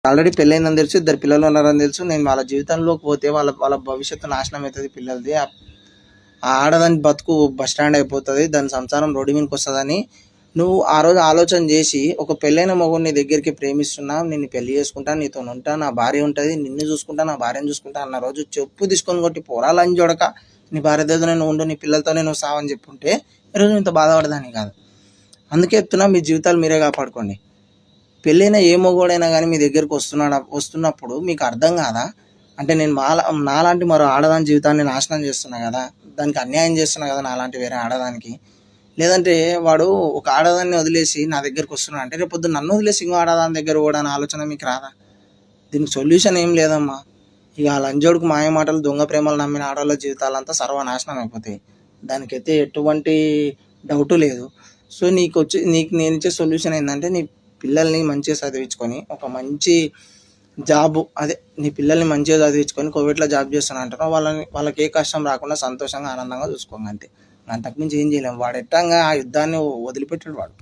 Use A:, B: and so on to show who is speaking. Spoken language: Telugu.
A: ఆల్రెడీ పెళ్ళైందని తెలుసు, 2 పిల్లలు ఉన్నారని తెలుసు. నేను వాళ్ళ జీవితంలోకి పోతే వాళ్ళ వాళ్ళ భవిష్యత్తు నాశనం అవుతుంది పిల్లలది. ఆ ఆడదాని బతుకు బస్ స్టాండ్ అయిపోతుంది, దాని సంసారం రోడ్డు మీదకి వస్తుందని నువ్వు ఆ రోజు ఆలోచన చేసి ఒక పెళ్ళైన మగవాడు నీ దగ్గరికి ప్రేమిస్తున్నా, నిన్ను పెళ్లి చేసుకుంటా, నీతో ఉంటా, నా భార్య ఉంటుంది, నిన్ను చూసుకుంటా, నా భార్యను చూసుకుంటా అన్న రోజు చెప్పు తీసుకొని కొట్టి పోరాలని చూడక నీ భార్యతో నేను ఉండు, నీ పిల్లలతో నేను సావని చెప్పుంటే ఈరోజు ఇంత బాధపడదాని కాదు. అందుకే చెప్తున్నా, మీ జీవితాలు మీరే కాపాడుకోండి. పెళ్ళైన ఏ మగవాడైనా కానీ మీ దగ్గరికి వస్తున్నప్పుడు మీకు అర్థం కాదా? అంటే నేను నాలాంటి మరో ఆడదాని జీవితాన్ని నాశనం చేస్తున్నా కదా, దానికి అన్యాయం చేస్తున్నా కదా నాలాంటి వేరే ఆడదానికి. లేదంటే వాడు ఒక ఆడదాన్ని వదిలేసి నా దగ్గరికి వస్తున్నాడు అంటే రేపు పొద్దున్న నన్ను వదిలేసి ఇంకో ఆడదాని దగ్గర కూడా అనే ఆలోచన మీకు రాదా? దీనికి సొల్యూషన్ ఏం లేదమ్మా. ఇక ఆ లంజోడుకు మాయ మాటలు, దొంగ ప్రేమలు నమ్మిన ఆడవాళ్ళ జీవితాలంతా సర్వనాశనం అయిపోతాయి. దానికైతే ఎటువంటి డౌటు లేదు. సో నీకు నేను ఇచ్చే సొల్యూషన్ ఏంటంటే, నీ పిల్లల్ని మంచిగా చదివించుకొని ఒక మంచి జాబు, అదే నీ పిల్లల్ని మంచిగా చదివించుకొని కోవిడ్లో జాబ్ చేస్తాను అంటున్నావు, వాళ్ళకి ఏ కష్టం రాకుండా సంతోషంగా ఆనందంగా చూసుకోండి అంతే. అంతకుమించి ఏం చేయలేము. వాడు ఎట్టంగా ఆ యుద్ధాన్ని వదిలిపెట్టాడు వాడు.